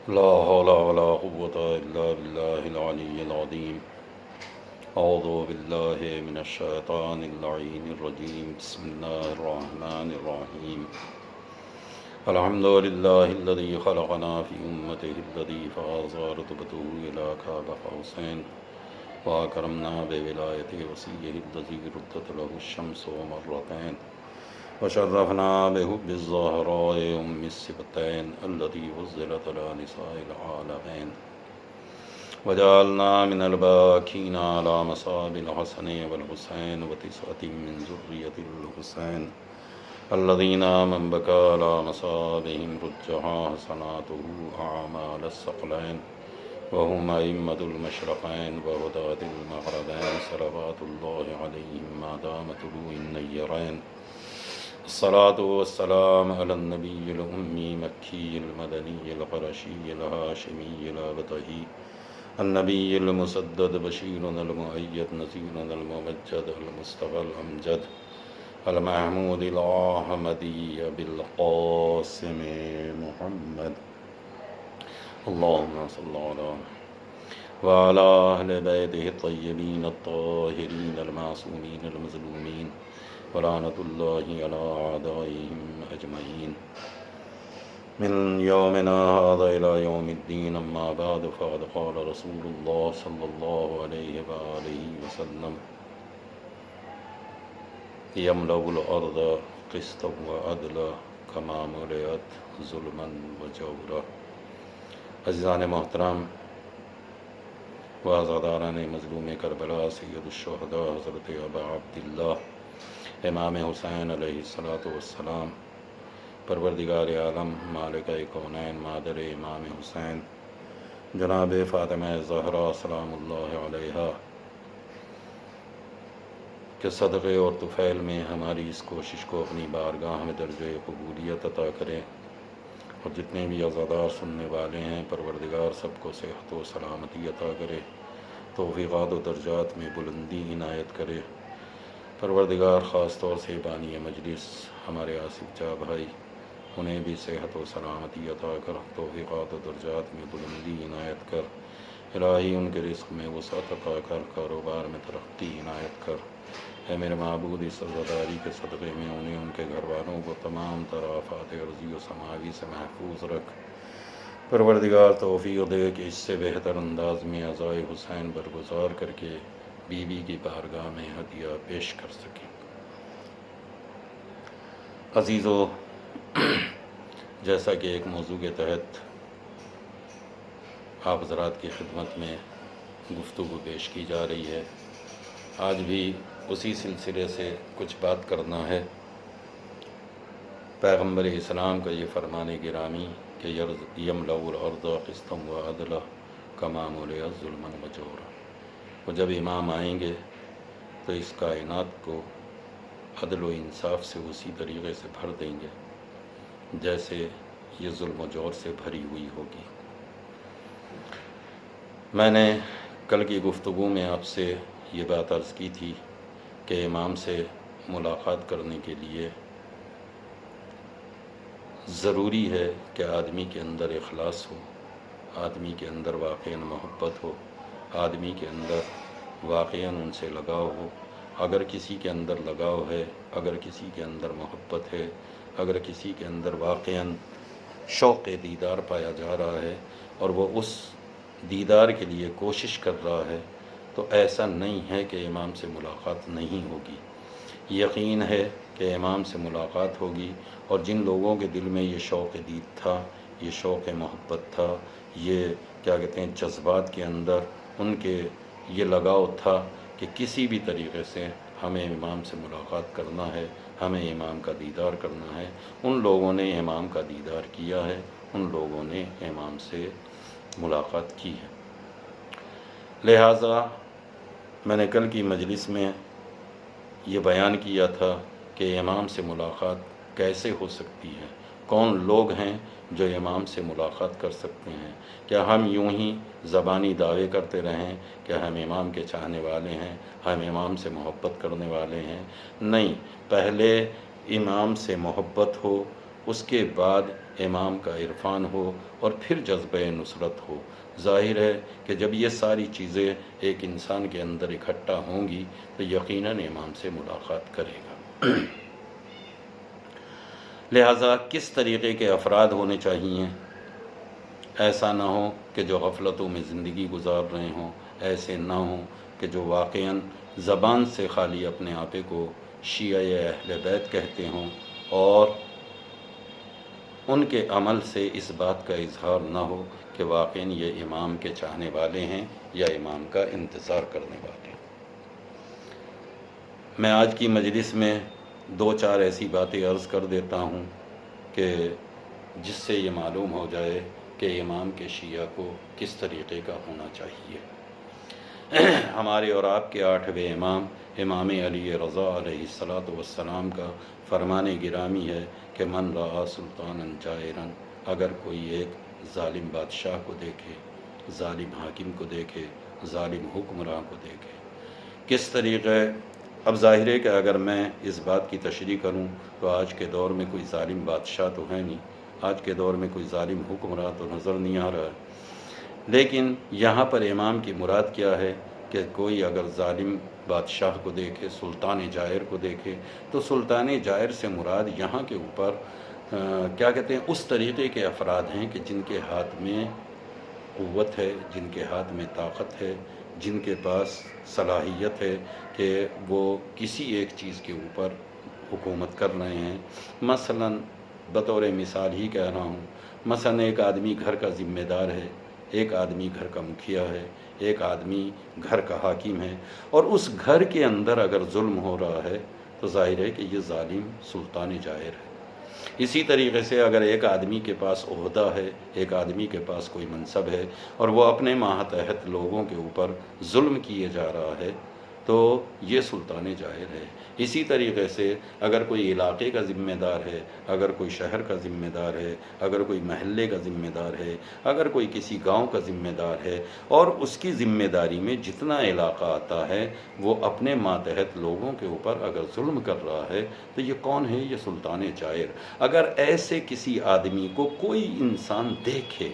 لا حول ولا قوة إلا بالله العلي العظيم. أعوذ بالله من الشيطان اللعين الرجيم. بسم الله الرحمن الرحيم. الحمد لله الذي خلقنا في أمته الذي فاز رتبته إلى كعب قوسين وأكرمنا بولاية وصيه الذي ردت له الشمس ومرتين وشرفنا بحب الزهراء أم السبتين التي فضلت على نساء العالمين وجعلنا من الباكين على مصاب الحسن والحسين وتسعة من ذرية الحسين الذين من بكى على مصابهم رجها حسناته أعمال الثقلين وهم أئمة المشرقين وهداة المغربين صلوات الله عليهم ما دام طلوع النيرين. الصلاة والسلام على النبي الأمي مكي المدني القرشي الهاشمي الأبطحي النبي المسدد بشير المؤيد نذير الممجد المصطفى الأمجد المحمود الأحمدي بالقاسم محمد. اللهم صل على وعلى أهل بيته الطيبين الطاهرين المعصومين المظلومين ولعنة الله على أعدائهم أجمعين من يومنا هذا إلى يوم الدين. أما بعد فقد قال رسول الله صلى الله عليه وآله وسلم يملأ الأرض قسطا وعدلا كما ملئت ظلما وجورا. عزیزان محترم و آزاداران مظلوم کربلا سید الشہداء حضرت ابا عبداللہ امام حسین علیہ السلام، پروردگار عالم مالکہ کونین مادر امام حسین جناب فاطمہ زہرا سلام اللہ علیہا کے صدقے اور طفیل میں ہماری اس کوشش کو اپنی بارگاہ میں درجہ قبولیت عطا کرے، اور جتنے بھی عزادار سننے والے ہیں پروردگار سب کو صحت و سلامتی عطا کرے، توفیقات و درجات میں بلندی عنایت کرے۔ پروردگار خاص طور سے بانی مجلس ہمارے آصف جاں بھائی، انہیں بھی صحت و سلامتی عطا کر، توفیقات و درجات میں بلندی عنایت کر۔ الہی ان کے رزق میں وسعت عطا کر، کاروبار میں ترقی عنایت کر۔ اے میرے معبود، اس عزاداری کے صدقے میں انہیں ان کے گھر والوں کو تمام تر آفات ارضی و سماوی سے محفوظ رکھ۔ پروردگار توفیق دے کہ اس سے بہتر انداز میں عزائے حسین برگزار کر کے بیوی کی بارگاہ میں ہدیہ پیش کر سکیں۔ عزیزو، جیسا کہ ایک موضوع کے تحت آپ حضرات کی خدمت میں گفتگو پیش کی جا رہی ہے، آج بھی اسی سلسلے سے کچھ بات کرنا ہے۔ پیغمبر اسلام کا یہ فرمان گرامی کہ یملأ الارض قسطا وعدلا کما ملئت ظلما وجورا، وہ جب امام آئیں گے تو اس کائنات کو عدل و انصاف سے اسی طریقے سے بھر دیں گے جیسے یہ ظلم و جور سے بھری ہوئی ہوگی۔ میں نے کل کی گفتگو میں آپ سے یہ بات عرض کی تھی کہ امام سے ملاقات کرنے کے لیے ضروری ہے کہ آدمی کے اندر اخلاص ہو، آدمی کے اندر واقعاً محبت ہو، آدمی کے اندر واقعاً ان سے لگاؤ ہو۔ اگر کسی کے اندر لگاؤ ہے، اگر کسی کے اندر محبت ہے، اگر کسی کے اندر واقعاً شوق دیدار پایا جا رہا ہے اور وہ اس دیدار کے لیے کوشش کر رہا ہے، تو ایسا نہیں ہے کہ امام سے ملاقات نہیں ہوگی۔ یقین ہے کہ امام سے ملاقات ہوگی، اور جن لوگوں کے دل میں یہ شوق دید تھا، یہ شوق محبت تھا، یہ کیا کہتے ہیں جذبات کے اندر ان کے یہ لگاؤ تھا کہ کسی بھی طریقے سے ہمیں امام سے ملاقات کرنا ہے، ہمیں امام کا دیدار کرنا ہے، ان لوگوں نے امام کا دیدار کیا ہے، ان لوگوں نے امام سے ملاقات کی ہے۔ لہٰذا میں نے کل کی مجلس میں یہ بیان کیا تھا کہ امام سے ملاقات کیسے ہو سکتی ہے، کون لوگ ہیں جو امام سے ملاقات کر سکتے ہیں۔ کیا ہم یوں ہی زبانی دعوے کرتے رہیں کہ ہم امام کے چاہنے والے ہیں، ہم امام سے محبت کرنے والے ہیں؟ نہیں، پہلے امام سے محبت ہو، اس کے بعد امام کا عرفان ہو اور پھر جذبہ نصرت ہو۔ ظاہر ہے کہ جب یہ ساری چیزیں ایک انسان کے اندر اکٹھا ہوں گی تو یقیناً امام سے ملاقات کرے گا۔ لہٰذا کس طریقے کے افراد ہونے چاہیے؟ ایسا نہ ہو کہ جو غفلتوں میں زندگی گزار رہے ہوں، ایسے نہ ہوں کہ جو واقعاً زبان سے خالی اپنے آپے کو شیعہ اہل بیت کہتے ہوں اور ان کے عمل سے اس بات کا اظہار نہ ہو کہ واقعاً یہ امام کے چاہنے والے ہیں یا امام کا انتظار کرنے والے ہیں۔ میں آج کی مجلس میں 2-4 ایسی باتیں عرض کر دیتا ہوں کہ جس سے یہ معلوم ہو جائے کہ امام کے شیعہ کو کس طریقے کا ہونا چاہیے۔ ہمارے اور آپ کے 8ویں امام امام علی رضا علیہ السلام کا فرمان گرامی ہے کہ من رأى سلطانا جائرا، اگر کوئی ایک ظالم بادشاہ کو دیکھے، ظالم حاکم کو دیکھے، ظالم حکمراں کو دیکھے، کس طریقے؟ اب ظاہر ہے کہ اگر میں اس بات کی تشریح کروں تو آج کے دور میں کوئی ظالم بادشاہ تو ہے نہیں، آج کے دور میں کوئی ظالم حکمراں تو نظر نہیں آ رہا ہے، لیکن یہاں پر امام کی مراد کیا ہے کہ کوئی اگر ظالم بادشاہ کو دیکھے، سلطان جائر کو دیکھے، تو سلطان جائر سے مراد یہاں کے اوپر کیا کہتے ہیں، اس طریقے کے افراد ہیں کہ جن کے ہاتھ میں قوت ہے، جن کے ہاتھ میں طاقت ہے، جن کے پاس صلاحیت ہے کہ وہ کسی ایک چیز کے اوپر حکومت کر رہے ہیں۔ مثلا بطور مثال ہی کہہ رہا ہوں، مثلا ایک آدمی گھر کا ذمہ دار ہے، ایک آدمی گھر کا مکھیا ہے، ایک آدمی گھر کا حاکم ہے، اور اس گھر کے اندر اگر ظلم ہو رہا ہے تو ظاہر ہے کہ یہ ظالم سلطان جائر ہے۔ اسی طریقے سے اگر ایک آدمی کے پاس عہدہ ہے، ایک آدمی کے پاس کوئی منصب ہے اور وہ اپنے ماتحت لوگوں کے اوپر ظلم کیے جا رہا ہے تو یہ سلطان جائر ہے۔ اسی طریقے سے اگر کوئی علاقے کا ذمہ دار ہے، اگر کوئی شہر کا ذمہ دار ہے، اگر کوئی محلے کا ذمہ دار ہے، اگر کوئی کسی گاؤں کا ذمہ دار ہے اور اس کی ذمہ داری میں جتنا علاقہ آتا ہے وہ اپنے ماتحت لوگوں کے اوپر اگر ظلم کر رہا ہے تو یہ کون ہے؟ یہ سلطان جائر۔ اگر ایسے کسی آدمی کو کوئی انسان دیکھے،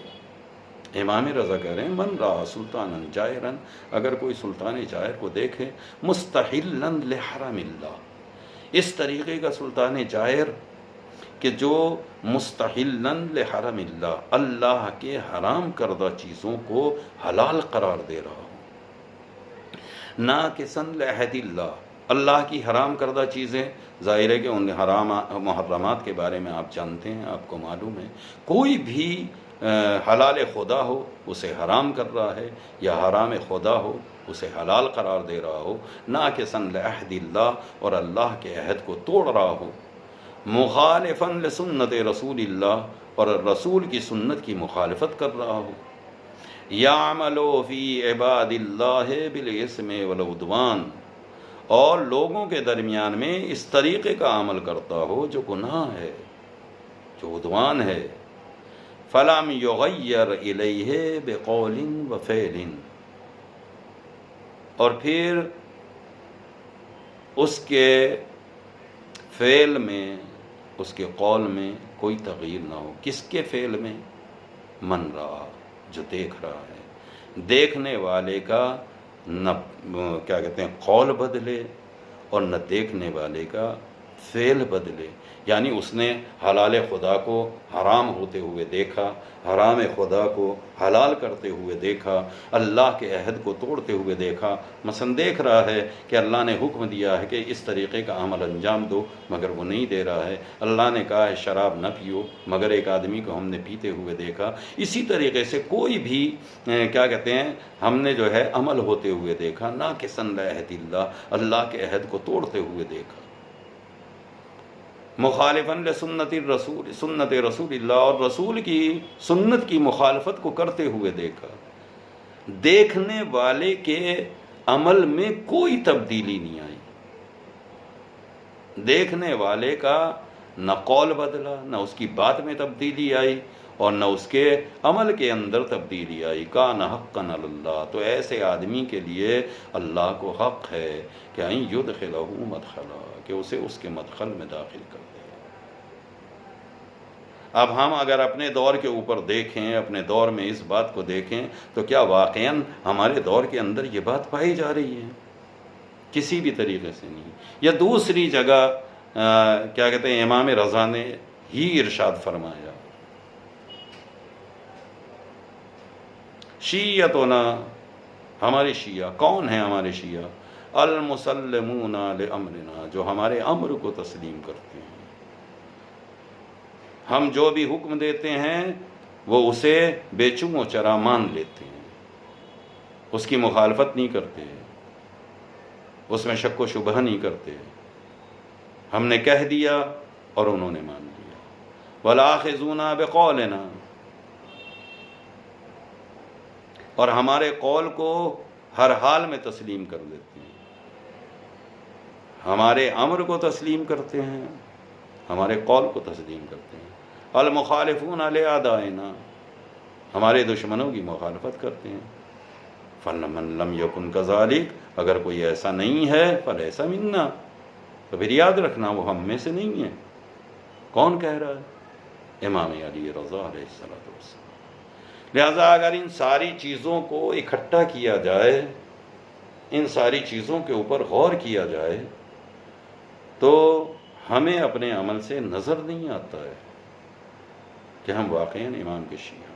امام رضا کہہ رہے ہیں من رأى سلطانا جائرا، اگر کوئی سلطان جائر کو دیکھے مستحلا لحرم اللہ، اس طریقے کا سلطان جائر کہ جو مستحلا لحرم اللہ، اللہ کے حرام کردہ چیزوں کو حلال قرار دے رہا ہو، ناقصا لعہد اللہ، اللہ کی حرام کردہ چیزیں، ظاہر ہے کہ ان حرام محرمات کے بارے میں آپ جانتے ہیں، آپ کو معلوم ہے، کوئی بھی حلال خدا ہو اسے حرام کر رہا ہے یا حرام خدا ہو اسے حلال قرار دے رہا ہو، ناقصا لعہد اللہ، اور اللہ کے عہد کو توڑ رہا ہو، مخالفا لسنت رسول اللہ، اور رسول کی سنت کی مخالفت کر رہا ہو، یعمل فی عباد اللہ بالاسم والعدوان، اور لوگوں کے درمیان میں اس طریقے کا عمل کرتا ہو جو گناہ ہے، جو عدوان ہے، فَلَمْ يُغَيَّرْ إِلَيْهِ بِقَوْلٍ وَفِعْلٍ، اور پھر اس کے فعل میں، اس کے قول میں کوئی تغییر نہ ہو۔ کس کے فعل میں؟ من رہا، جو دیکھ رہا ہے، دیکھنے والے کا نہ کیا کہتے ہیں قول بدلے اور نہ دیکھنے والے کا فعل بدلے، یعنی اس نے حلال خدا کو حرام ہوتے ہوئے دیکھا، حرام خدا کو حلال کرتے ہوئے دیکھا، اللہ کے عہد کو توڑتے ہوئے دیکھا، مثلا دیکھ رہا ہے کہ اللہ نے حکم دیا ہے کہ اس طریقے کا عمل انجام دو مگر وہ نہیں دے رہا ہے، اللہ نے کہا ہے شراب نہ پیو مگر ایک آدمی کو ہم نے پیتے ہوئے دیکھا، اسی طریقے سے کوئی بھی کیا کہتے ہیں ہم نے جو ہے عمل ہوتے ہوئے دیکھا، ناقصا لعہد اللہ، اللہ کے عہد کو توڑتے ہوئے دیکھا، مخالفاً لسنت الرسول، سنت رسول اللہ، اور رسول کی سنت کی مخالفت کو کرتے ہوئے دیکھا، دیکھنے والے کے عمل میں کوئی تبدیلی نہیں آئی، دیکھنے والے کا نہ قول بدلا، نہ اس کی بات میں تبدیلی آئی اور نہ اس کے عمل کے اندر تبدیلی آئی، کان حقا علی اللہ، تو ایسے آدمی کے لیے اللہ کو حق ہے کہ ان یدخلہ مدخلا، کہ اسے اس کے مدخل میں داخل کر دے۔ اب ہم اگر اپنے دور کے اوپر دیکھیں، اپنے دور میں اس بات کو دیکھیں، تو کیا واقعاً ہمارے دور کے اندر یہ بات پائی جا رہی ہے؟ کسی بھی طریقے سے نہیں۔ یا دوسری جگہ کیا کہتے ہیں، امام رضا نے ہی ارشاد فرمایا، شیعتنا، ہمارے شیعہ کون ہیں؟ ہمارے شیعہ المسلمون لامرنا، جو ہمارے امر کو تسلیم کرتے ہیں، ہم جو بھی حکم دیتے ہیں وہ اسے بے چون و چرا مان لیتے ہیں، اس کی مخالفت نہیں کرتے، اس میں شک و شبہ نہیں کرتے، ہم نے کہہ دیا اور انہوں نے مان لیا۔ وَالْآخِذُونَ بِقَوْلِنَا، اور ہمارے قول کو ہر حال میں تسلیم کر لیتے ہیں، ہمارے امر کو تسلیم کرتے ہیں، ہمارے قول کو تسلیم کرتے ہیں۔ المخالفون لِأَعْدَائِنَا، ہمارے دشمنوں کی مخالفت کرتے ہیں۔ فَمَن لَّمْ يَكُنْ كَذَلِكَ، اگر کوئی ایسا نہیں ہے فَلَيْسَ مِنَّا، تو پھر یاد رکھنا وہ ہم میں سے نہیں ہے۔ کون کہہ رہا ہے؟ امام علی رضا علیہ السلام۔ لہذا اگر ان ساری چیزوں کو اکٹھا کیا جائے، ان ساری چیزوں کے اوپر غور کیا جائے، تو ہمیں اپنے عمل سے نظر نہیں آتا ہے کہ ہم واقعاً امام کے شیعہ ہیں۔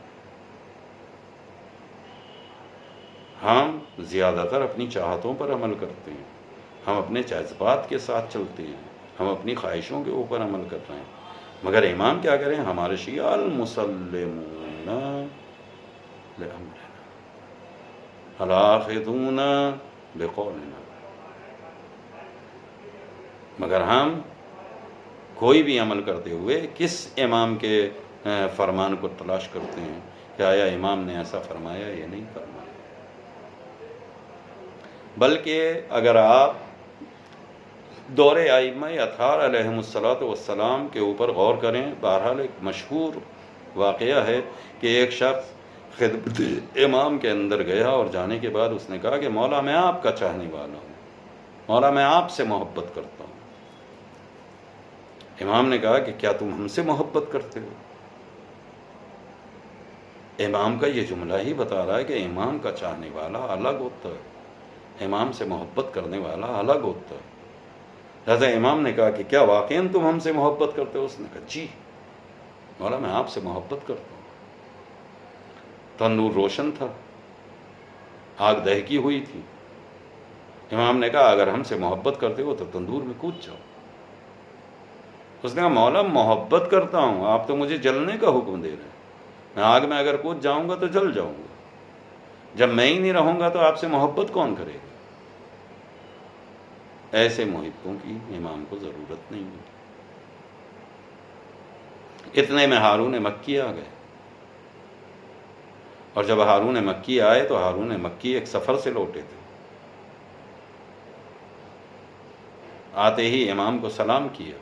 ہم زیادہ تر اپنی چاہتوں پر عمل کرتے ہیں، ہم اپنے جذبات کے ساتھ چلتے ہیں، ہم اپنی خواہشوں کے اوپر عمل کر رہے ہیں، مگر امام کیا کریں؟ ہمارے شیعہ المسلمون لامرنا الآخذون بقولنا، مگر ہم کوئی بھی عمل کرتے ہوئے کس امام کے فرمان کو تلاش کرتے ہیں کہ آیا امام نے ایسا فرمایا یا نہیں فرمایا؟ بلکہ اگر آپ دور ائمہ اطہار علیہم الصلاۃ کے اوپر غور کریں، بہرحال ایک مشہور واقعہ ہے کہ ایک شخص خدمت امام کے اندر گیا اور جانے کے بعد اس نے کہا کہ مولا میں آپ کا چاہنے والا ہوں، مولا میں آپ سے محبت کرتا ہوں۔ امام نے کہا کہ کیا تم ہم سے محبت کرتے ہو؟ امام کا یہ جملہ ہی بتا رہا ہے کہ امام کا چاہنے والا الگ ہوتا ہے، امام سے محبت کرنے والا الگ ہوتا ہے۔ لہذا امام نے کہا کہ کیا واقعاً تم ہم سے محبت کرتے ہو؟ اس نے کہا جی مولا میں آپ سے محبت کرتا ہوں۔ تندور روشن تھا، آگ دہکی ہوئی تھی۔ امام نے کہا اگر ہم سے محبت کرتے ہو تو تندور میں کود جاؤ۔ اس نے کہا مولا محبت کرتا ہوں، آپ تو مجھے جلنے کا حکم دے رہے ہیں، میں آگ میں اگر کود جاؤں گا تو جل جاؤں گا، جب میں ہی نہیں رہوں گا تو آپ سے محبت کون کرے گا؟ ایسے محبوں کی امام کو ضرورت نہیں ہے۔ اتنے میں ہارون مکی آ گئے، اور جب ہارون مکی آئے تو ہارون مکی ایک سفر سے لوٹے تھے۔ آتے ہی امام کو سلام کیا،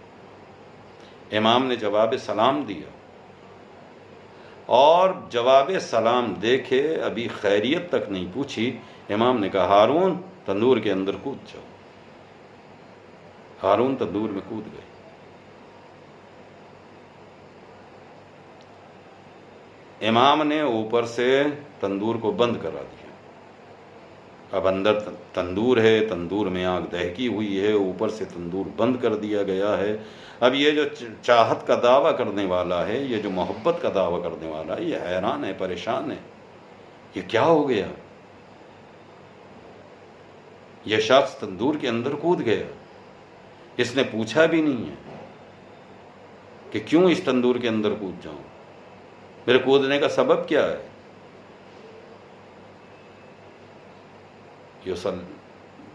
امام نے جواب سلام دیا، اور جواب سلام دے کے ابھی خیریت تک نہیں پوچھی، امام نے کہا ہارون تندور کے اندر کود جاؤ۔ ہارون تندور میں کود گئے۔ امام نے اوپر سے تندور کو بند کرا دیا۔ اب اندر تندور ہے، تندور میں آگ دہکی ہوئی ہے، اوپر سے تندور بند کر دیا گیا ہے۔ اب یہ جو چاہت کا دعویٰ کرنے والا ہے، یہ جو محبت کا دعویٰ کرنے والا ہے، یہ حیران ہے، پریشان ہے، یہ کیا ہو گیا؟ یہ شخص تندور کے اندر کود گیا، اس نے پوچھا بھی نہیں ہے کہ کیوں اس تندور کے اندر کود جاؤں، میرے کودنے کا سبب کیا ہے؟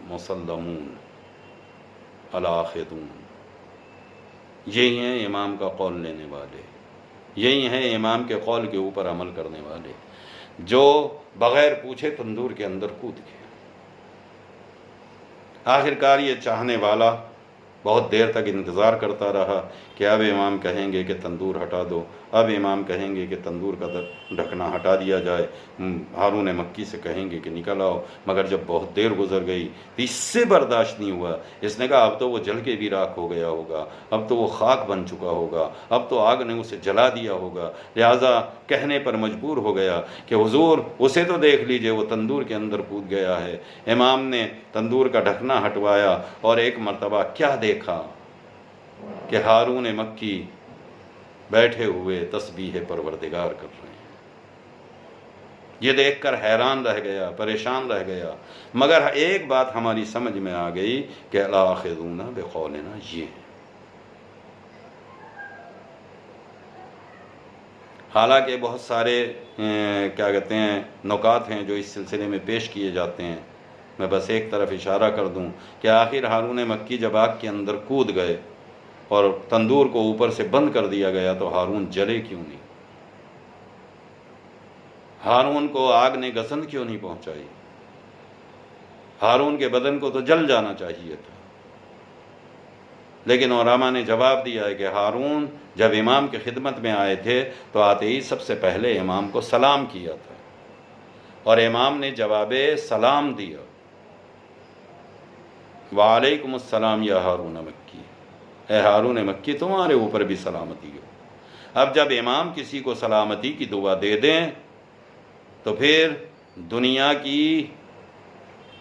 مسلمون الآخذون، یہی ہیں امام کا قول لینے والے، یہی ہیں امام کے قول کے اوپر عمل کرنے والے، جو بغیر پوچھے تندور کے اندر کود گئے۔ آخرکار یہ چاہنے والا بہت دیر تک انتظار کرتا رہا کہ اب امام کہیں گے کہ تندور ہٹا دو، اب امام کہیں گے کہ تندور کا ڈھکنا ہٹا دیا جائے، ہارون مکی سے کہیں گے کہ نکل آؤ، مگر جب بہت دیر گزر گئی تو اس سے برداشت نہیں ہوا، اس نے کہا اب تو وہ جل کے بھی راکھ ہو گیا ہوگا، اب تو وہ خاک بن چکا ہوگا، اب تو آگ نے اسے جلا دیا ہوگا، لہٰذا کہنے پر مجبور ہو گیا کہ حضور اسے تو دیکھ لیجئے، وہ تندور کے اندر کود گیا ہے۔ امام نے تندور کا ڈھکنا ہٹوایا اور ایک مرتبہ کیا دیکھا کہ ہارون مکی بیٹھے ہوئے تسبیح پروردگار کر رہے ہیں۔ یہ دیکھ کر حیران رہ گیا، پریشان رہ گیا، مگر ایک بات ہماری سمجھ میں آ گئی کہ الآخذون بقولنا یہ ہے۔ حالانکہ بہت سارے کیا کہتے ہیں نکات ہیں جو اس سلسلے میں پیش کیے جاتے ہیں، میں بس ایک طرف اشارہ کر دوں کہ آخر ہارون مکی جب آگ کے اندر کود گئے اور تندور کو اوپر سے بند کر دیا گیا تو ہارون جلے کیوں نہیں؟ ہارون کو آگ نے گسن کیوں نہیں پہنچائی؟ ہارون کے بدن کو تو جل جانا چاہیے تھا۔ لیکن علماء نے جواب دیا ہے کہ ہارون جب امام کی خدمت میں آئے تھے تو آتے ہی سب سے پہلے امام کو سلام کیا تھا، اور امام نے جواب سلام دیا، وعلیکم السلام یا ہارون مکی، اے ہارون مکی تمہارے اوپر بھی سلامتی ہو۔ اب جب امام کسی کو سلامتی کی دعا دے دیں تو پھر دنیا کی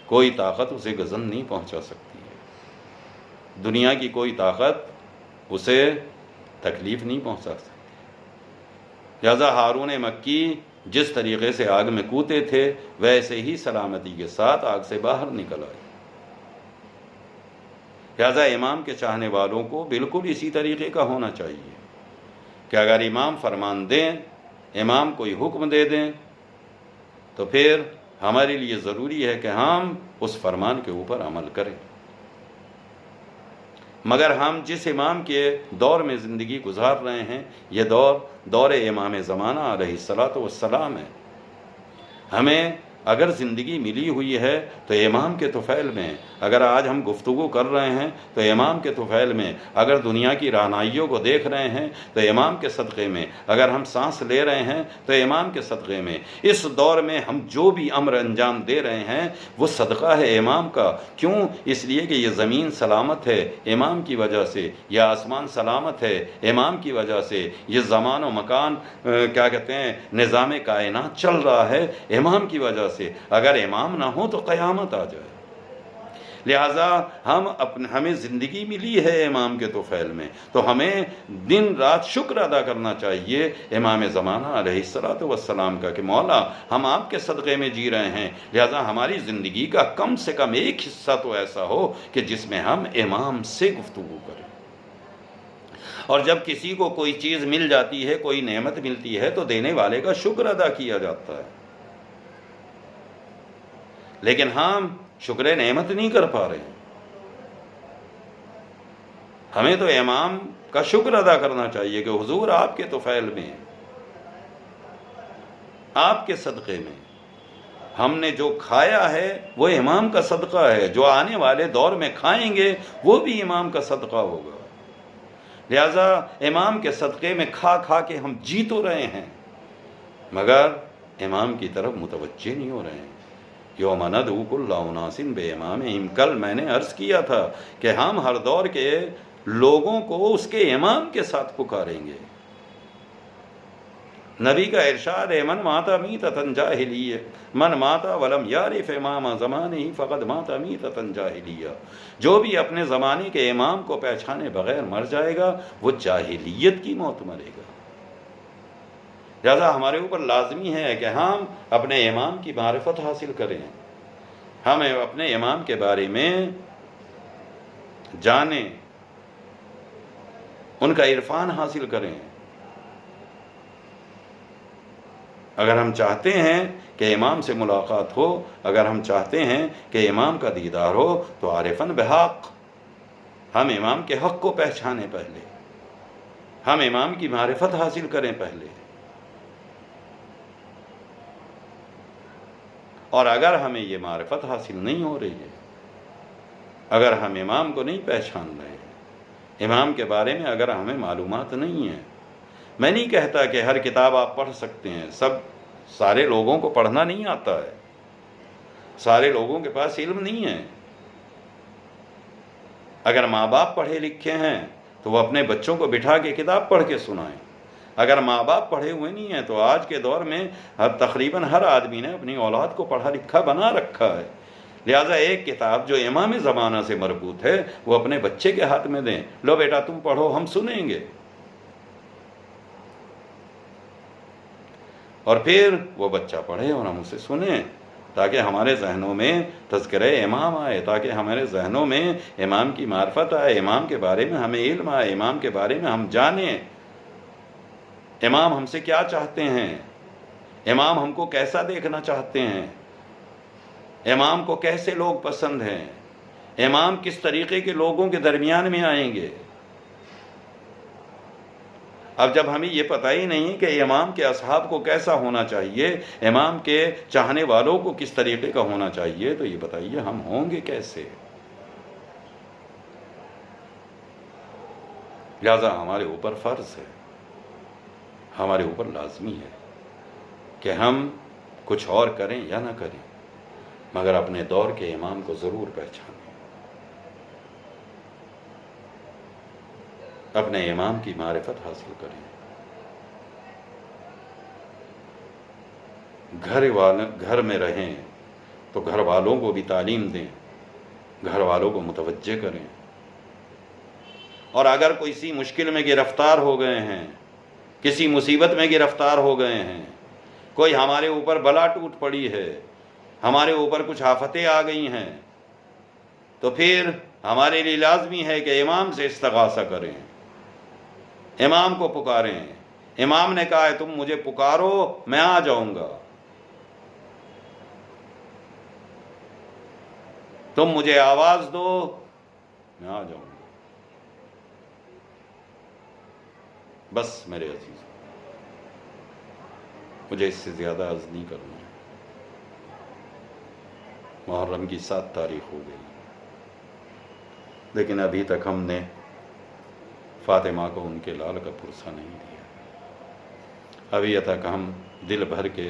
کوئی طاقت اسے گزن نہیں پہنچا سکتی ہے، دنیا کی کوئی طاقت اسے تکلیف نہیں پہنچا سکتی۔ لہذا ہارون مکی جس طریقے سے آگ میں کودے تھے ویسے ہی سلامتی کے ساتھ آگ سے باہر نکل آئے۔ لہذا امام کے چاہنے والوں کو بالکل اسی طریقے کا ہونا چاہیے کہ اگر امام فرمان دیں، امام کوئی حکم دے دیں تو پھر ہمارے لیے ضروری ہے کہ ہم اس فرمان کے اوپر عمل کریں۔ مگر ہم جس امام کے دور میں زندگی گزار رہے ہیں یہ دور امام زمانہ علیہ الصلاۃ والسلام ہے۔ ہمیں اگر زندگی ملی ہوئی ہے تو امام کے طفیل میں، اگر آج ہم گفتگو کر رہے ہیں تو امام کے طفیل میں، اگر دنیا کی رعنائیوں کو دیکھ رہے ہیں تو امام کے صدقے میں، اگر ہم سانس لے رہے ہیں تو امام کے صدقے میں، اس دور میں ہم جو بھی امر انجام دے رہے ہیں وہ صدقہ ہے امام کا۔ کیوں؟ اس لیے کہ یہ زمین سلامت ہے امام کی وجہ سے، یہ آسمان سلامت ہے امام کی وجہ سے، یہ زمان و مکان کیا کہتے ہیں نظام کائنات چل رہا ہے امام کی وجہ سے۔ اگر امام نہ ہو تو قیامت آ جائے۔ لہٰذا ہمیں زندگی ملی ہے امام کے طفیل میں تو ہمیں دن رات شکر ادا کرنا چاہیے امام زمانہ علیہ الصلاۃ والسلام کا کہ مولا ہم آپ کے صدقے میں جی رہے ہیں، لہٰذا ہماری زندگی کا کم سے کم ایک حصہ تو ایسا ہو کہ جس میں ہم امام سے گفتگو کریں۔ اور جب کسی کو کوئی چیز مل جاتی ہے، کوئی نعمت ملتی ہے تو دینے والے کا شکر ادا کیا جاتا ہے، لیکن ہم شکر نعمت نہیں کر پا رہے ہیں۔ ہمیں تو امام کا شکر ادا کرنا چاہیے کہ حضور آپ کے طفیل میں، آپ کے صدقے میں ہم نے جو کھایا ہے وہ امام کا صدقہ ہے، جو آنے والے دور میں کھائیں گے وہ بھی امام کا صدقہ ہوگا۔ لہذا امام کے صدقے میں کھا کھا کے ہم جی تو رہے ہیں مگر امام کی طرف متوجہ نہیں ہو رہے ہیں۔ یوم ندعو کل اناس بامامہم، کل میں نے عرض کیا تھا کہ ہم ہر دور کے لوگوں کو اس کے امام کے ساتھ پکاریں گے۔ نبی کا ارشاد ہے من مات میتۃ جاہلیہ، من مات ولم یعرف امام زمانہ فقد مات میتۃ جاہلیہ، جو بھی اپنے زمانے کے امام کو پہچانے بغیر مر جائے گا وہ جاہلیت کی موت مرے گا۔ لہذا ہمارے اوپر لازمی ہے کہ ہم اپنے امام کی معرفت حاصل کریں، ہمیں اپنے امام کے بارے میں جانیں، ان کا عرفان حاصل کریں۔ اگر ہم چاہتے ہیں کہ امام سے ملاقات ہو، اگر ہم چاہتے ہیں کہ امام کا دیدار ہو تو عارفاً بحق، ہم امام کے حق کو پہچانیں پہلے، ہم امام کی معرفت حاصل کریں پہلے۔ اور اگر ہمیں یہ معرفت حاصل نہیں ہو رہی ہے، اگر ہم امام کو نہیں پہچان رہے ہیں، امام کے بارے میں اگر ہمیں معلومات نہیں ہیں، میں نہیں کہتا کہ ہر کتاب آپ پڑھ سکتے ہیں، سارے لوگوں کو پڑھنا نہیں آتا ہے، سارے لوگوں کے پاس علم نہیں ہے۔ اگر ماں باپ پڑھے لکھے ہیں تو وہ اپنے بچوں کو بٹھا کے کتاب پڑھ کے سنائیں۔ اگر ماں باپ پڑھے ہوئے نہیں ہیں تو آج کے دور میں تقریباً ہر آدمی نے اپنی اولاد کو پڑھا لکھا بنا رکھا ہے، لہٰذا ایک کتاب جو امام زمانہ سے مربوط ہے وہ اپنے بچے کے ہاتھ میں دیں، لو بیٹا تم پڑھو، ہم سنیں گے، اور پھر وہ بچہ پڑھے اور ہم اسے سنیں، تاکہ ہمارے ذہنوں میں تذکرہ امام آئے، تاکہ ہمارے ذہنوں میں امام کی معرفت آئے، امام کے بارے میں ہمیں علم آئے، امام کے بارے میں ہم جانیں امام ہم سے کیا چاہتے ہیں، امام ہم کو کیسا دیکھنا چاہتے ہیں، امام کو کیسے لوگ پسند ہیں، امام کس طریقے کے لوگوں کے درمیان میں آئیں گے۔ اب جب ہمیں یہ پتہ ہی نہیں کہ امام کے اصحاب کو کیسا ہونا چاہیے، امام کے چاہنے والوں کو کس طریقے کا ہونا چاہیے، تو یہ بتائیے ہم ہوں گے کیسے؟ لہذا ہمارے اوپر فرض ہے، ہمارے اوپر لازمی ہے کہ ہم کچھ اور کریں یا نہ کریں، مگر اپنے دور کے امام کو ضرور پہچانیں، اپنے امام کی معرفت حاصل کریں، گھر میں رہیں تو گھر والوں کو بھی تعلیم دیں، گھر والوں کو متوجہ کریں، اور اگر کسی مشکل میں گرفتار ہو گئے ہیں، کسی مصیبت میں گرفتار ہو گئے ہیں، کوئی ہمارے اوپر بلا ٹوٹ پڑی ہے، ہمارے اوپر کچھ آفتیں آ گئی ہیں، تو پھر ہمارے لیے لازمی ہے کہ امام سے استغاثہ کریں، امام کو پکاریں۔ امام نے کہا ہے تم مجھے پکارو میں آ جاؤں گا، تم مجھے آواز دو میں آ جاؤں گا۔ بس میرے عزیز، مجھے اس سے زیادہ عرض نہیں کرنا ہے۔ محرم کی 7 تاریخ ہو گئی، لیکن ابھی تک ہم نے فاطمہ کو ان کے لال کا پرسہ نہیں دیا، ابھی تک ہم دل بھر کے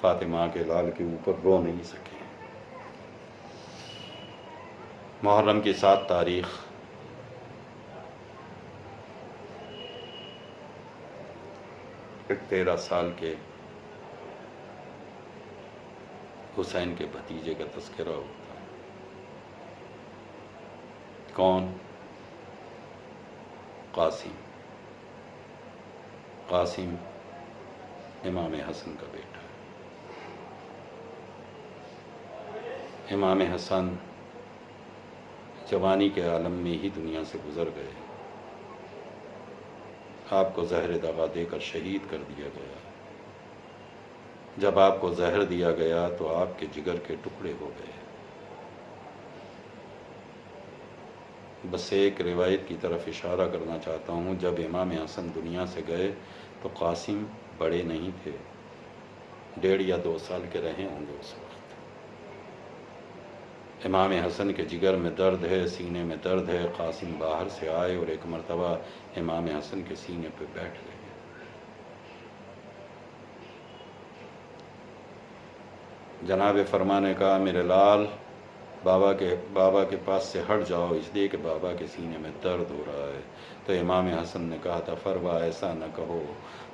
فاطمہ کے لال کے اوپر رو نہیں سکے۔ محرم کی 7 تاریخ ایک 13 سال کے حسین کے بھتیجے کا تذکرہ ہوتا ہے۔ کون؟ قاسم امام حسن کا بیٹا ہے۔ امام حسن جوانی کے عالم میں ہی دنیا سے گزر گئے، آپ کو زہر دغا دے کر شہید کر دیا گیا۔ جب آپ کو زہر دیا گیا تو آپ کے جگر کے ٹکڑے ہو گئے۔ بس ایک روایت کی طرف اشارہ کرنا چاہتا ہوں، جب امام حسن دنیا سے گئے تو قاسم بڑے نہیں تھے، 1.5 یا 2 سال کے رہے ہوں گے اس وقت۔ امام حسن کے جگر میں درد ہے، سینے میں درد ہے، قاسم باہر سے آئے اور ایک مرتبہ امام حسن کے سینے پہ بیٹھ گئے۔ جناب فرما نے کہا میرے لال بابا کے پاس سے ہٹ جاؤ، اس لیے کہ بابا کے سینے میں درد ہو رہا ہے۔ تو امام حسن نے کہا تھا فروا ایسا نہ کہو،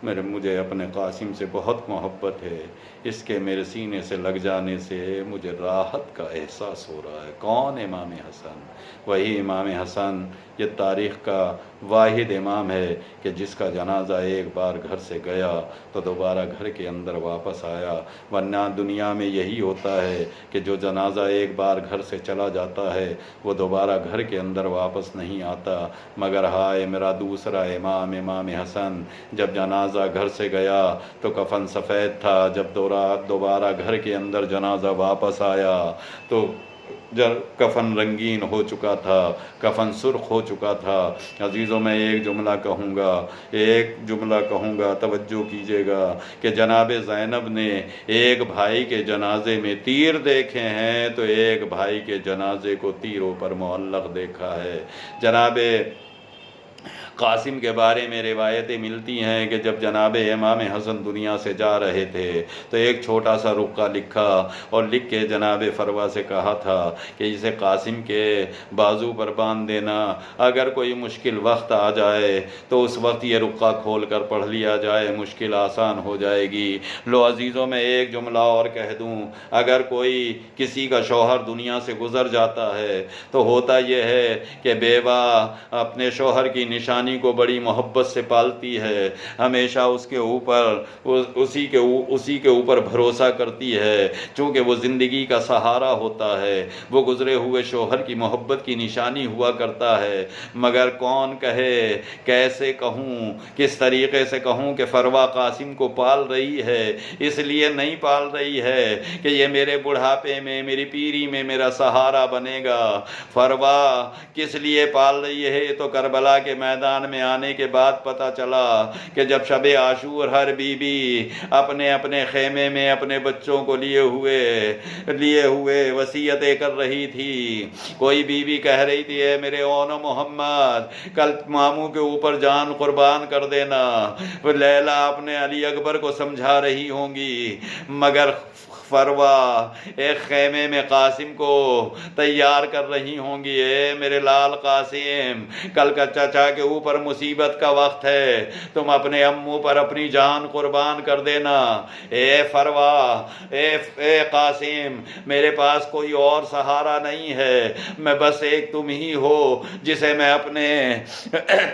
مجھے اپنے قاسم سے بہت محبت ہے، اس کے میرے سینے سے لگ جانے سے مجھے راحت کا احساس ہو رہا ہے۔ کون؟ امام حسن۔ وہی امام حسن یہ تاریخ کا واحد امام ہے کہ جس کا جنازہ ایک بار گھر سے گیا تو دوبارہ گھر کے اندر واپس آیا، ورنہ دنیا میں یہی ہوتا ہے کہ جو جنازہ ایک بار گھر سے چلا جاتا ہے وہ دوبارہ گھر کے اندر واپس نہیں آتا۔ مگر ہائے میرا دوسرا امام حسن، جب جنازہ گھر سے گیا تو کفن سفید تھا، جب دوبارہ گھر کے اندر جنازہ واپس آیا تو کفن رنگین ہو چکا تھا، کفن سرخ ہو چکا تھا۔ عزیزوں میں ایک جملہ کہوں گا، توجہ کیجئے گا کہ جناب زینب نے ایک بھائی کے جنازے میں تیر دیکھے ہیں تو ایک بھائی کے جنازے کو تیروں پر معلق دیکھا ہے۔ جناب قاسم کے بارے میں روایتیں ملتی ہیں کہ جب جناب امام حسن دنیا سے جا رہے تھے تو ایک چھوٹا سا رقعہ لکھا اور لکھ کے جناب فروا سے کہا تھا کہ اسے قاسم کے بازو پر باندھ دینا، اگر کوئی مشکل وقت آ جائے تو اس وقت یہ رقعہ کھول کر پڑھ لیا جائے، مشکل آسان ہو جائے گی۔ لو عزیزوں، میں ایک جملہ اور کہہ دوں، اگر کوئی کسی کا شوہر دنیا سے گزر جاتا ہے تو ہوتا یہ ہے کہ بیوہ اپنے شوہر کی نشانی کو بڑی محبت سے پالتی ہے، ہمیشہ اسی کے اوپر بھروسہ کرتی ہے، چونکہ وہ زندگی کا سہارا ہوتا ہے، وہ گزرے ہوئے شوہر کی محبت کی نشانی ہوا کرتا ہے۔ مگر کون کہے، کیسے کہوں، کس طریقے سے کہوں کہ فروا قاسم کو پال رہی ہے، اس لیے نہیں پال رہی ہے کہ یہ میرے بڑھاپے میں، میری پیری میں میرا سہارا بنے گا۔ فروا کس لیے پال رہی ہے تو کربلا کے میدان میں آنے کے بعد پتہ چلا کہ جب شب عاشور ہر بی بی اپنے اپنے خیمے میں اپنے بچوں کو لیے ہوئے وصیتیں کر رہی تھی، کوئی بی بی کہہ رہی تھی اے میرے اون محمد کل ماموں کے اوپر جان قربان کر دینا، لیلا اپنے علی اکبر کو سمجھا رہی ہوں گی، مگر فروا ایک خیمے میں قاسم کو تیار کر رہی ہوں گی، اے میرے لال قاسم کل کا چچا کے اوپر مصیبت کا وقت ہے، تم اپنے امو پر اپنی جان قربان کر دینا۔ اے فروا، اے قاسم، میرے پاس کوئی اور سہارا نہیں ہے، میں بس ایک تم ہی ہو جسے میں اپنے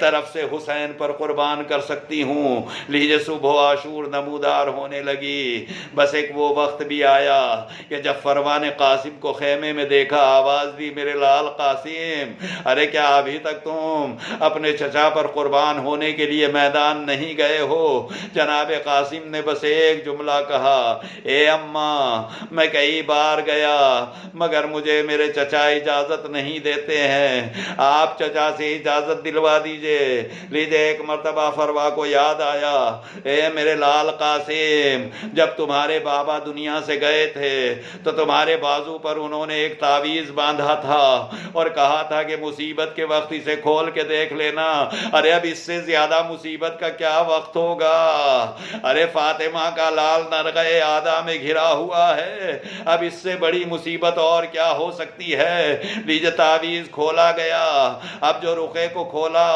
طرف سے حسین پر قربان کر سکتی ہوں۔ لیجیے صبح عاشور نمودار ہونے لگی، بس ایک وہ وقت بھی آیا کہ جب فروا نے قاسم کو خیمے میں دیکھا، آواز دی میرے لال قاسم، ارے کیا ابھی تک تم اپنے چچا پر قربان ہونے کے لیے میدان نہیں گئے ہو؟ جناب قاسم نے بس ایک جملہ کہا، اے اماں میں کئی بار گیا مگر مجھے میرے چچا اجازت نہیں دیتے ہیں، آپ چچا سے اجازت دلوا دیجئے۔ لیجئے ایک مرتبہ فروا کو یاد آیا، اے میرے لال قاسم، جب تمہارے بابا دنیا سے گئے تھے تو تمہارے بازو پر انہوں نے ایک تعویذ باندھا تھا اور کہا تھا کہ مصیبت کے وقت اسے کھول کے دیکھ لینا۔ ارے اب اس سے زیادہ مصیبت کا کیا وقت ہوگا؟ ارے فاطمہ کا لال نرغے آدھا میں گھرا ہوا ہے، اب اس سے بڑی مصیبت اور کیا ہو سکتی ہے؟ لیجیے تعویذ کھولا گیا، اب جو رقعے کو کھولا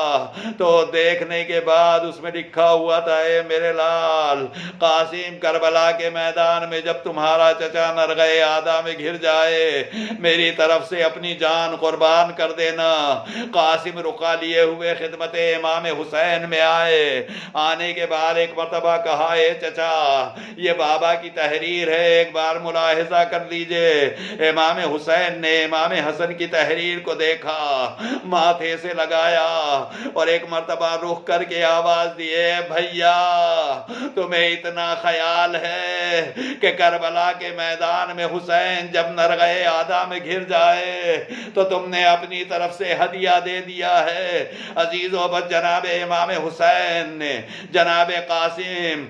تو دیکھنے کے بعد اس میں لکھا ہوا تھا، اے میرے لال قاسم کربلا کے میدان میں جب تمہارا چچا نرغے آدھا میں گھر جائے میری طرف سے اپنی جان قربان کر دینا۔ قاسم رقعہ لیے ہوئے خدمت امام حسین میں آنے کے بعد ایک مرتبہ کہا، اے چچا یہ بابا کی تحریر ہے، ایک بار ملاحظہ کر لیجئے۔ امام حسین نے امام حسن کی تحریر کو دیکھا، ماتھے سے لگایا اور ایک مرتبہ رخ کر کے آواز دی، اے بھیا تمہیں اتنا خیال ہے کہ کربلا کے میدان میں حسین جب نرغے آدھا میں گھر جائے تو تم نے اپنی طرف سے ہدیہ دے دیا ہے۔ عزیزو بس جناب امام حسین نے جناب قاسم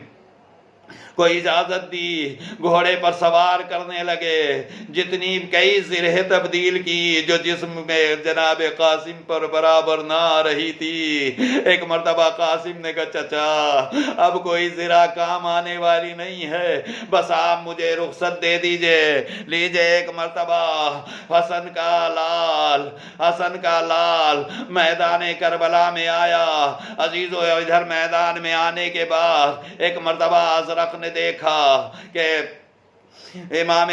کو اجازت دی، گھوڑے پر سوار کرنے لگے، جتنی کئی زرہیں تبدیل کی جو جسم میں جناب قاسم پر برابر نہ آ رہی تھی۔ ایک مرتبہ قاسم نے کہا، چچا اب کوئی زرہ کام آنے والی نہیں ہے، بس آپ مجھے رخصت دے دیجئے۔ لیجئے ایک مرتبہ حسن کا لال میدان کربلا میں آیا۔ عزیزو ادھر میدان میں آنے کے بعد ایک مرتبہ ازرق نے دیکھا کہ امام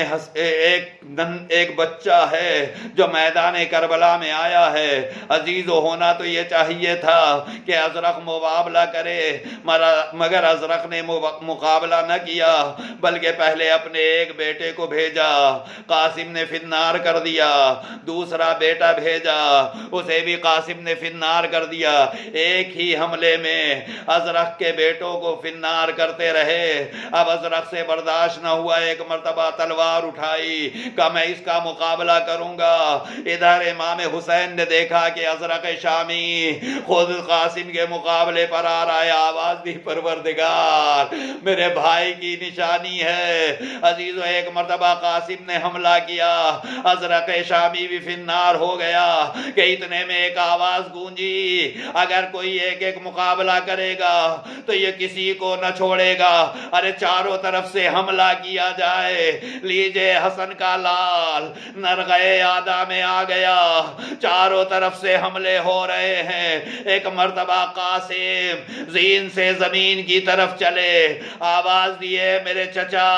ایک بچہ ہے جو میدان کربلا میں آیا ہے۔ عزیزو ہونا تو یہ چاہیے تھا کہ ازرق مقابلہ کرے، مگر ازرق نے مقابلہ نہ کیا، بلکہ پہلے اپنے ایک بیٹے کو بھیجا، قاسم نے فنار کر دیا۔ دوسرا بیٹا بھیجا، اسے بھی قاسم نے فنار کر دیا۔ ایک ہی حملے میں ازرق کے بیٹوں کو فنار کرتے رہے۔ اب ازرق سے برداشت نہ ہوا، ایک مرتبہ تلوار اٹھائی، کہا میں اس کا مقابلہ کروں گا۔ ادھر امام حسین نے دیکھا کہ ازرق شامی خود قاسم کے مقابلے پر آ رہا ہے، آواز دی پروردگار میرے بھائی کی نشانی ہے۔ عزیزو ایک مرتبہ قاسم نے حملہ کیا، ازرق شامی بھی فنار ہو گیا کہ اتنے میں ایک آواز گونجی، اگر کوئی ایک ایک مقابلہ کرے گا تو یہ کسی کو نہ چھوڑے گا، ارے چاروں طرف سے حملہ کیا جائے۔ لیجے حسن کا لال نرغے آدھا میں آ گیا، چاروں طرف سے حملے ہو رہے ہیں۔ ایک مرتبہ قاسم زین سے زمین کی طرف چلے، آواز دیے میرے چچا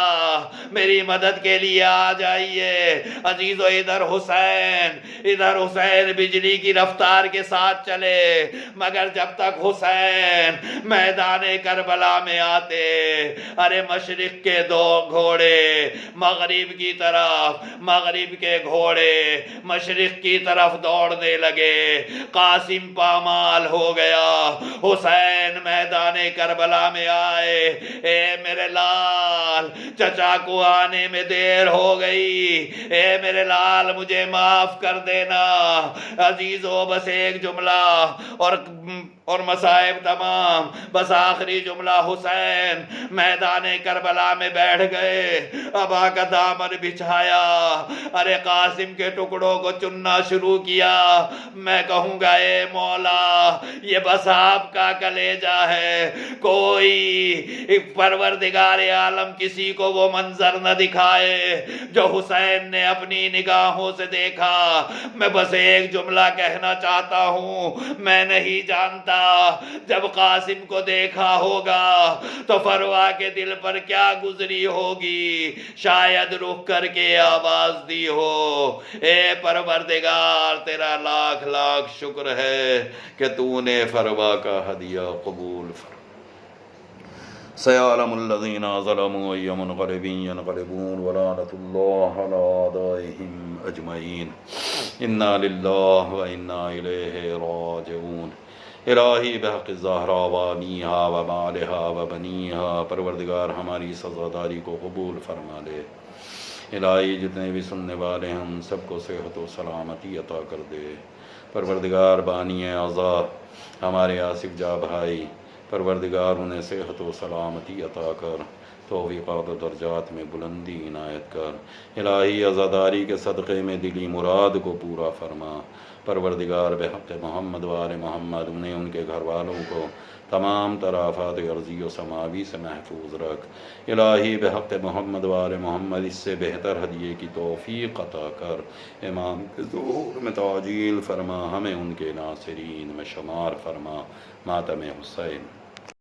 میری مدد کے لیے آ جائیے۔ عزیزو ادھر حسین بجلی کی رفتار کے ساتھ چلے، مگر جب تک حسین میدان کربلا میں آتے، ارے مشرق کے دو گھوڑے مغرب کی طرف، مغرب کے گھوڑے مشرق کی طرف دوڑنے لگے۔ قاسم پامال ہو گیا، حسین میدان کربلا میں آئے، اے میرے لال چچا کو آنے میں دیر ہو گئی، اے میرے لال مجھے معاف کر دینا۔ عزیزو بس ایک جملہ اور مصائب تمام، بس آخری جملہ، حسین میدان کربلا میں بیٹھ گئے، ابا کا دامن بچھایا، ارے قاسم کے ٹکڑوں کو چننا شروع کیا۔ میں کہوں گا اے مولا یہ بس آپ کا کلیجہ ہے، کوئی پروردگار عالم کسی کو وہ منظر نہ دکھائے جو حسین نے اپنی نگاہوں سے دیکھا۔ میں بس ایک جملہ کہنا چاہتا ہوں، میں نہیں جانتا جب قاسم کو دیکھا ہوگا تو فروا کے دل پر کیا گزری ہوگی، شاید رک کر کے آواز دی ہو، اے پروردگار تیرا لاکھ لاکھ شکر ہے کہ تو نے فروا کا ہدیہ قبول فرما۔ سيعلم الذين ظلموا أي منقلب ينقلبون ولعنة الله على أعدائهم أجمعين إنا لله وإنا إليه راجعون۔ الہی بحق زہرا وانیہا ومالہا وبنیہا، پروردگار ہماری سزاداری کو قبول فرما لے۔ الہی جتنے بھی سننے والے ہیں ان سب کو صحت و سلامتی عطا کر دے۔ پروردگار بانی اعضا ہمارے آصف جا بھائی، پروردگار انہیں صحت و سلامتی عطا کر، توفیقات و درجات میں بلندی عنایت کر۔ الہی عزاداری کے صدقے میں دلی مراد کو پورا فرما۔ پروردگار بحق محمد و آل محمد انہیں ان کے گھر والوں کو تمام طرافات ارضی و سماوی سے محفوظ رکھ۔ الہی بحق محمد و آل محمد اس سے بہتر ہدیے کی توفیق عطا کر۔ امام کے ظہور میں تعجیل فرما، ہمیں ان کے ناصرین میں شمار فرما۔ ماتم حسین۔